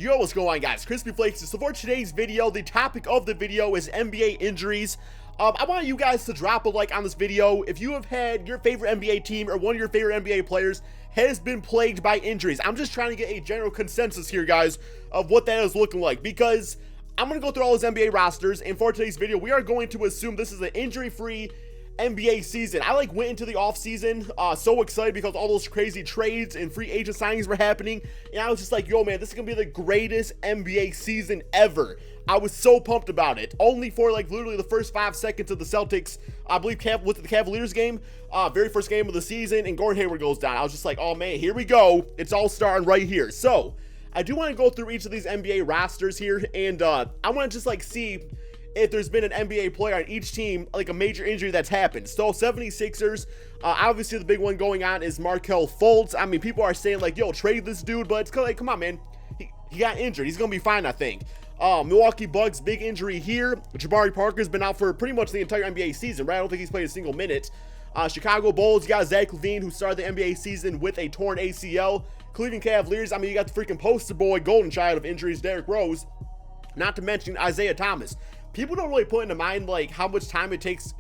Yo, what's going on, guys? Crispy Flakes. So for today's video, the topic of the video is NBA injuries. I want you guys to drop a like on this video if you have had your favorite NBA team or one of your favorite NBA players has been plagued by injuries. I'm just trying to get a general consensus here, guys, of what that is looking like, because I'm going to go through all those NBA rosters, and for today's video, we are going to assume this is an injury-free NBA season. I went into the offseason so excited because all those crazy trades and free agent signings were happening, and I was just like, yo man, this is gonna be the greatest NBA season ever. I was so pumped about it, only for literally the first 5 seconds of the Celtics, I believe with the Cavaliers game, very first game of the season, and Gordon Hayward goes down. I was just like, oh man, here we go, it's all starting right here. So I do want to go through each of these NBA rosters here, and I want to just see if there's been an NBA player on each team, a major injury that's happened. So 76ers, obviously the big one going on is Markelle Fultz. I mean, people are saying yo, trade this dude, but it's like, come on, man. He got injured. He's going to be fine, I think. Milwaukee Bucks, big injury here. Jabari Parker's been out for pretty much the entire NBA season, right? I don't think he's played a single minute. Chicago Bulls, you got Zach LaVine, who started the NBA season with a torn ACL. Cleveland Cavaliers, I mean, you got the freaking poster boy, golden child of injuries, Derrick Rose. Not to mention Isaiah Thomas. People don't really put into mind how much time it takes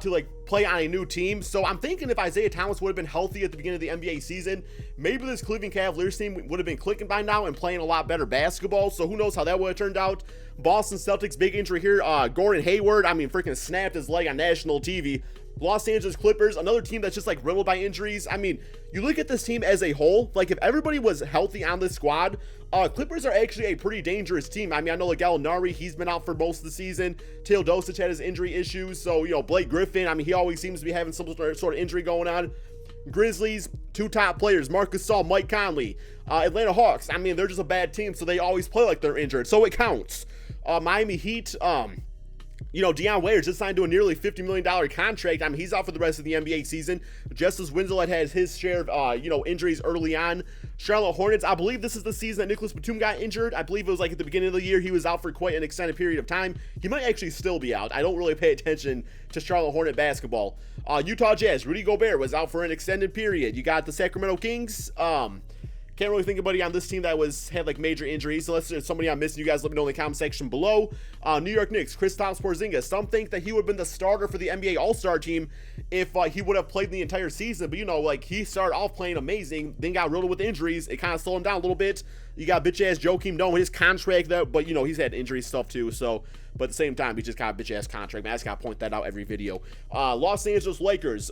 to play on a new team. So I'm thinking if Isaiah Thomas would have been healthy at the beginning of the NBA season, maybe this Cleveland Cavaliers team would have been clicking by now and playing a lot better basketball. So who knows how that would have turned out. Boston Celtics, big injury here. Gordon Hayward, I mean, freaking snapped his leg on national TV. Los Angeles Clippers, another team that's just riddled by injuries. I mean, you look at this team as a whole, if everybody was healthy on this squad, Clippers are actually a pretty dangerous team. I mean, I know Gallinari, he's been out for most of the season. Teodosic had his injury issues. So, Blake Griffin, I mean, he always seems to be having some sort of injury going on. Grizzlies, two top players, Marcus Gasol, Mike Conley. Atlanta Hawks, I mean, they're just a bad team, so they always play like they're injured. So it counts. Miami Heat, Deion Waiters just signed to a nearly $50 million contract. I mean, he's out for the rest of the NBA season. Justice Winslow has his share of, injuries early on. Charlotte Hornets, I believe this is the season that Nicholas Batum got injured. I believe it was at the beginning of the year. He was out for quite an extended period of time. He might actually still be out. I don't really pay attention to Charlotte Hornet basketball. Utah Jazz, Rudy Gobert was out for an extended period. You got the Sacramento Kings. Can't really think of anybody on this team that had major injuries. So unless there's somebody I'm missing, you guys let me know in the comment section below. New York Knicks, Kristaps Porzingis. Some think that he would have been the starter for the NBA All-Star team if he would have played the entire season. But he started off playing amazing, then got riddled with injuries. It kind of slowed him down a little bit. You got bitch-ass Joakim Noah, his contract, but he's had injury stuff too. So, but at the same time, he just got a bitch-ass contract. Man, I just gotta point that out every video. Los Angeles Lakers.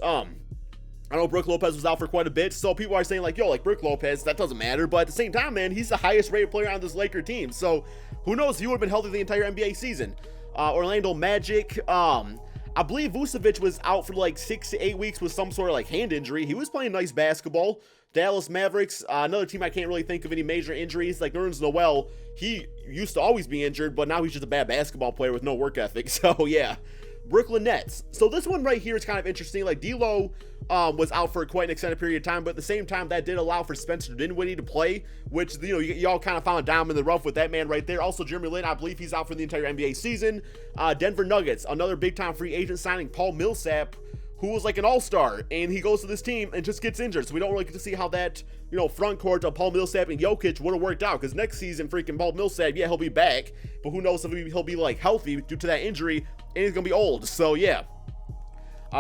I know Brook Lopez was out for quite a bit, so people are saying Brook Lopez, that doesn't matter, but at the same time, man, he's the highest rated player on this Laker team, so who knows, he would have been healthy the entire NBA season. Orlando Magic, I believe Vucevic was out for 6 to 8 weeks with some sort of hand injury. He was playing nice basketball. Dallas Mavericks, another team I can't really think of any major injuries, Nerlens Noel, he used to always be injured, but now he's just a bad basketball player with no work ethic, so yeah. Brooklyn Nets. So this one right here is kind of interesting. D'Lo was out for quite an extended period of time, but at the same time, that did allow for Spencer Dinwiddie to play, which, y'all kind of found a diamond in the rough with that man right there. Also, Jeremy Lin, I believe he's out for the entire NBA season. Denver Nuggets, another big-time free agent signing, Paul Millsap, who was an all-star, and he goes to this team and just gets injured, so we don't really get to see how that, front court of Paul Millsap and Jokic would have worked out, because next season, freaking Paul Millsap, yeah, he'll be back, but who knows if he'll be, healthy due to that injury, and he's gonna be old, so yeah.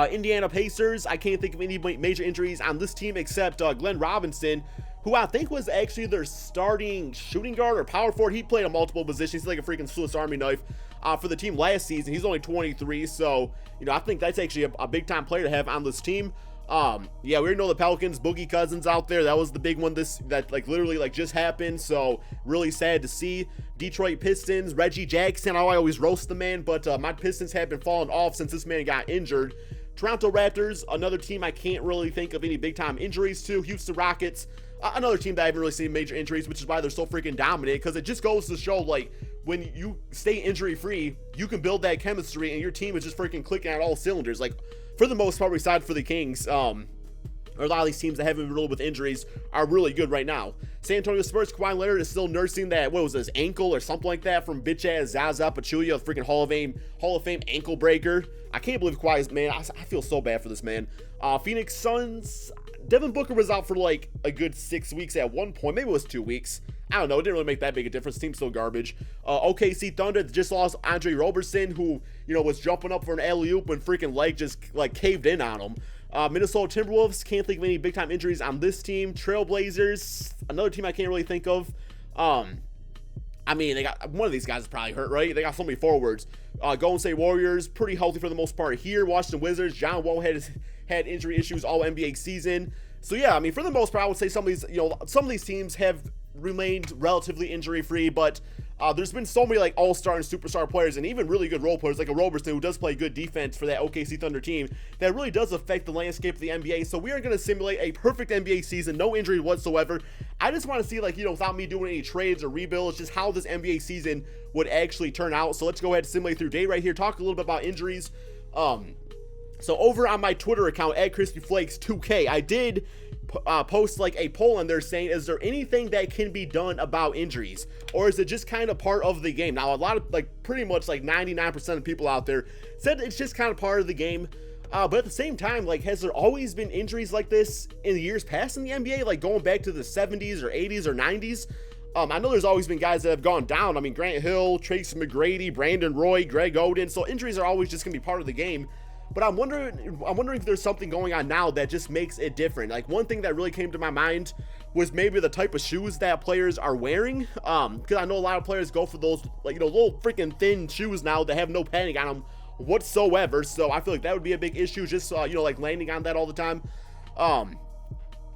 Indiana Pacers, I can't think of any major injuries on this team except Glenn Robinson, who I think was actually their starting shooting guard or power forward. He played on multiple positions. He's like a freaking Swiss Army knife for the team last season. He's only 23, so, I think that's actually a big-time player to have on this team. Yeah, we already know the Pelicans, Boogie Cousins out there. That was the big one that literally just happened, so really sad to see. Detroit Pistons, Reggie Jackson. I always roast the man, but my Pistons have been falling off since this man got injured. Toronto Raptors, another team I can't really think of any big-time injuries to. Houston Rockets, another team that I haven't really seen major injuries, which is why they're so freaking dominant, because it just goes to show, when you stay injury-free, you can build that chemistry, and your team is just freaking clicking at all cylinders. For the most part, besides for the Kings, or a lot of these teams that haven't been riddled with injuries are really good right now. San Antonio Spurs, Kawhi Leonard is still nursing that, what was his ankle or something like that from bitch-ass Zaza Pachulia, the freaking Hall of Fame ankle breaker. I can't believe Kawhi's, man, I feel so bad for this man. Phoenix Suns, Devin Booker was out for like a good 6 weeks at one point. Maybe it was 2 weeks. I don't know. It didn't really make that big a difference. Team's still garbage. OKC Thunder just lost Andre Roberson, who, you know, was jumping up for an alley-oop when freaking leg just like caved in on him. Minnesota Timberwolves, can't think of any big-time injuries on this team. Trailblazers, another team I can't really think of. I mean, they got one of these guys is probably hurt, right? They got so many forwards. Golden State Warriors, pretty healthy for the most part here. Washington Wizards, John Wall had injury issues all NBA season. So yeah, I mean, for the most part, I would say some of these teams have remained relatively injury-free, but there's been so many like all-star and superstar players and even really good role players like a Roberson who does play good defense for that OKC Thunder team that really does affect the landscape of the NBA. So we are going to simulate a perfect NBA season, no injury whatsoever. I just want to see, like, you know, without me doing any trades or rebuilds, just how this NBA season would actually turn out. So let's go ahead and simulate through day right here, talk a little bit about injuries. So over on my Twitter account at CrispyFlakes2K, I did post like a poll on there saying, is there anything that can be done about injuries, or is it just kind of part of the game? Now, a lot of, like, pretty much like 99% of people out there said it's just kind of part of the game. But at the same time, like, has there always been injuries like this in the years past in the NBA, like going back to the 70s or 80s or 90s? I know there's always been guys that have gone down. I mean, Grant Hill, Tracy McGrady, Brandon Roy, Greg Oden. So injuries are always just gonna be part of the game. But I'm wondering if there's something going on now that just makes it different. Like, one thing that really came to my mind was maybe the type of shoes that players are wearing. Because I know a lot of players go for those, like, you know, little freaking thin shoes now that have no padding on them whatsoever. So I feel like that would be a big issue, just you know, like landing on that all the time. And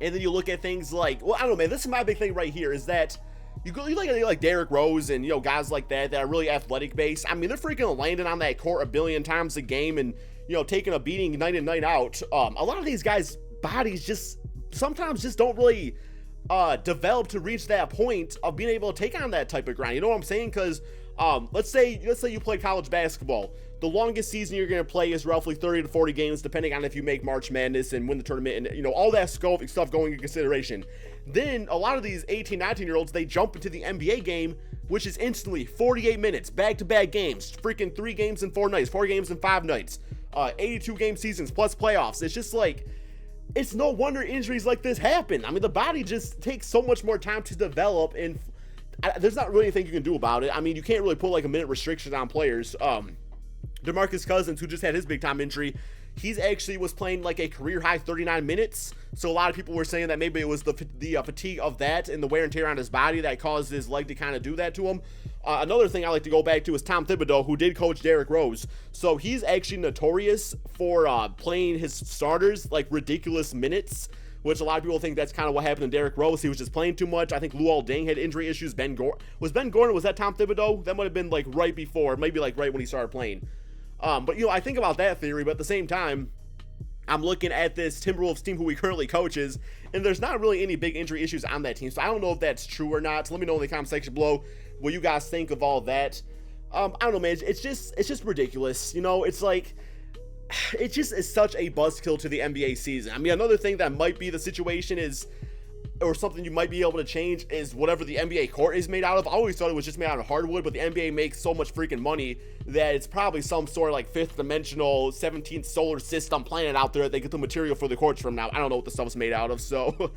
then you look at things like, well, I don't know, man, this is my big thing right here, is that you look at like Derrick Rose and, you know, guys like that are really athletic based. I mean, they're freaking landing on that court a billion times a game and, you know, taking a beating night in, night out. A lot of these guys' bodies just sometimes just don't really develop to reach that point of being able to take on that type of grind. You know what I'm saying? Because let's say you play college basketball. The longest season you're going to play is roughly 30 to 40 games, depending on if you make March Madness and win the tournament and, you know, all that stuff going into consideration. Then a lot of these 18, 19-year-olds, they jump into the NBA game, which is instantly 48 minutes, back-to-back games, freaking 3 games in 4 nights, 4 games in 5 nights, 82-game seasons plus playoffs. It's just like, it's no wonder injuries like this happen. I mean, the body just takes so much more time to develop, and there's not really anything you can do about it. I mean, you can't really put like a minute restriction on players. DeMarcus Cousins, who just had his big time injury, he's actually was playing like a career high 39 minutes. So a lot of people were saying that maybe it was the fatigue of that and the wear and tear on his body that caused his leg to kind of do that to him. Another thing I like to go back to is Tom Thibodeau, who did coach Derrick Rose. So he's actually notorious for playing his starters like ridiculous minutes, which a lot of people think that's kind of what happened to Derrick Rose. He was just playing too much. I think Luol Deng had injury issues. Was Ben Gordon, was that Tom Thibodeau? That might have been like right before, maybe like right when he started playing. But, you know, I think about that theory, but at the same time, I'm looking at this Timberwolves team who he currently coaches, and there's not really any big injury issues on that team. So I don't know if that's true or not. So let me know in the comment section below what you guys think of all that. I don't know, man. It's just ridiculous. You know, it's like, it just is such a buzzkill to the NBA season. I mean, another thing that might be the situation is, or something you might be able to change, is whatever the NBA court is made out of. I always thought it was just made out of hardwood, but the NBA makes so much freaking money that it's probably some sort of like 5th dimensional 17th solar system planet out there that they get the material for the courts from now. I don't know what the stuff's made out of. So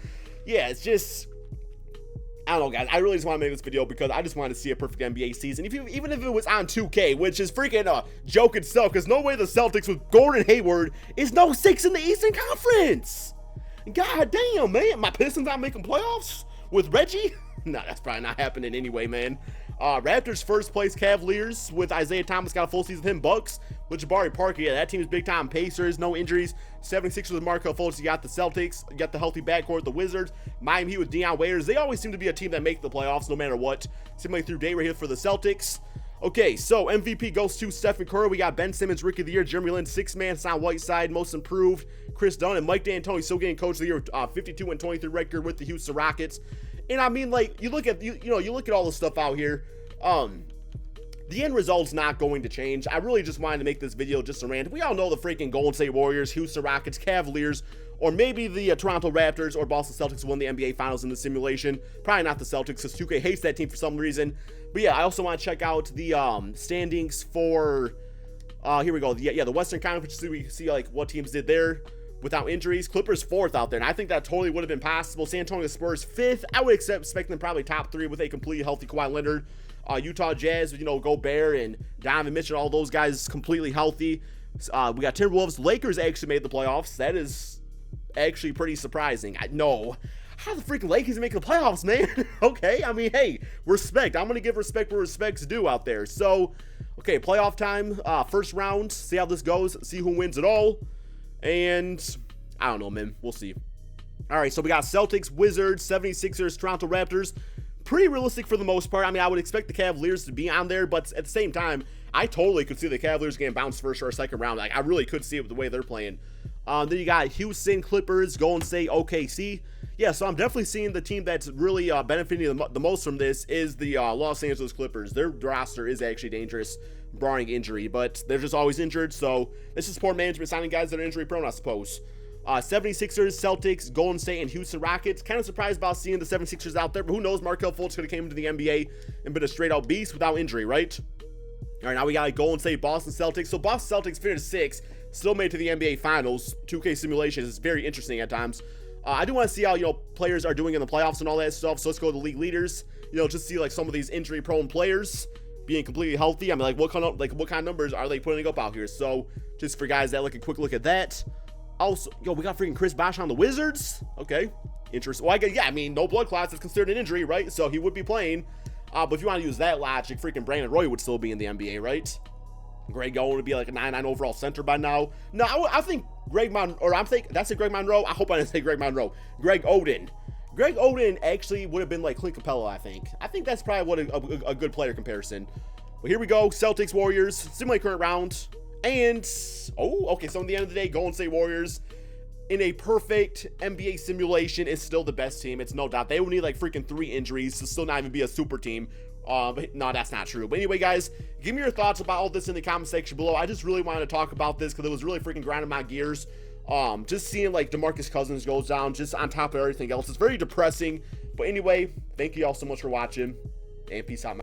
yeah, it's just, I don't know, guys. I really just want to make this video because I just want to see a perfect NBA season. Even if it was on 2K, which is freaking a joke itself, because no way the Celtics with Gordon Hayward is no 6 in the Eastern Conference. God damn, man. My Pistons not making playoffs with Reggie? No, that's probably not happening anyway, man. Raptors first place Cavaliers with Isaiah Thomas got a full season with him. Bucks with Jabari Parker. Yeah, that team is big time. Pacers, no injuries. 76ers with Markelle Fultz. You got the Celtics. You got the healthy backcourt, the Wizards. Miami Heat with Dion Waiters. They always seem to be a team that make the playoffs no matter what. Similarly through day right here for the Celtics. Okay, so MVP goes to Stephen Curry. We got Ben Simmons, Rookie of the Year. Jeremy Lin, 6th man. Hassan Whiteside, Most Improved. Chris Dunn and Mike D'Antoni still getting Coach of the Year. 52-23 record with the Houston Rockets. And I mean, like, you look at you look at all the stuff out here. The end result's not going to change. I really just wanted to make this video just a rant. We all know the freaking Golden State Warriors, Houston Rockets, Cavaliers, or maybe the Toronto Raptors or Boston Celtics won the NBA Finals in the simulation. Probably not the Celtics, because 2K hates that team for some reason. But yeah, I also want to check out the standings for, here we go. The Western Conference, so we see like what teams did there. without injuries. Clippers 4th out there, and I think that totally would have been possible. San Antonio Spurs 5th. I would expect them probably top 3 with a completely healthy Kawhi Leonard. Utah Jazz, you know, Gobert and Donovan Mitchell, all those guys completely healthy. We got Timberwolves. Lakers actually made the playoffs. That is actually pretty surprising. How the freaking Lakers make the playoffs, man? Okay, I mean, hey, respect. I'm going to give respect where respect's due out there. So, okay, playoff time, first round, see how this goes, see who wins it all. And I don't know, man. We'll see. All right, so we got Celtics, Wizards, 76ers, Toronto Raptors. Pretty realistic for the most part. I mean, I would expect the Cavaliers to be on there, but at the same time, I totally could see the Cavaliers getting bounced first or second round. Like, I really could see it with the way they're playing. Then you got Houston, Clippers, Golden State, OKC. Yeah, so I'm definitely seeing the team that's really benefiting the most from this is the Los Angeles Clippers. Their roster is actually dangerous, barring injury, but they're just always injured, so this is poor management signing guys that are injury prone, I suppose. 76ers, Celtics, Golden State, and Houston Rockets. Kind of surprised about seeing the 76ers out there, but who knows? Markelle Fultz could have came into the NBA and been a straight-out beast without injury, right? All right, now we got Golden State, Boston Celtics. So Boston Celtics finished 6th, still made to the NBA Finals. 2K simulations is very interesting at times. I do want to see how, you know, players are doing in the playoffs and all that stuff. So let's go to the league leaders. You know, just see like some of these injury-prone players being completely healthy. I mean, like what kind of numbers are they putting up out here? So just for guys that like a quick look at that. Also, yo, we got freaking Chris Bosh on the Wizards. Okay, interesting. Well, I mean, no blood clots is considered an injury, right? So he would be playing. But if you want to use that logic, freaking Brandon Roy would still be in the NBA, right? Greg Oden would be like a 9-9 overall center by now. No, I think Greg Monroe. I hope I didn't say Greg Monroe. Greg Oden. Greg Oden actually would have been like Clint Capella, I think. I think that's probably what a good player comparison. But here we go. Celtics, Warriors. Simulate current round. And, okay, so in the end of the day, Golden State Warriors, in a perfect NBA simulation, is still the best team. It's no doubt. They would need like freaking 3 injuries to still not even be a super team. But no, that's not true. But anyway, guys, give me your thoughts about all this in the comment section below. I just really wanted to talk about this because it was really freaking grinding my gears. Just seeing like DeMarcus Cousins goes down just on top of everything else. It's very depressing. But anyway, thank you all so much for watching, and peace out.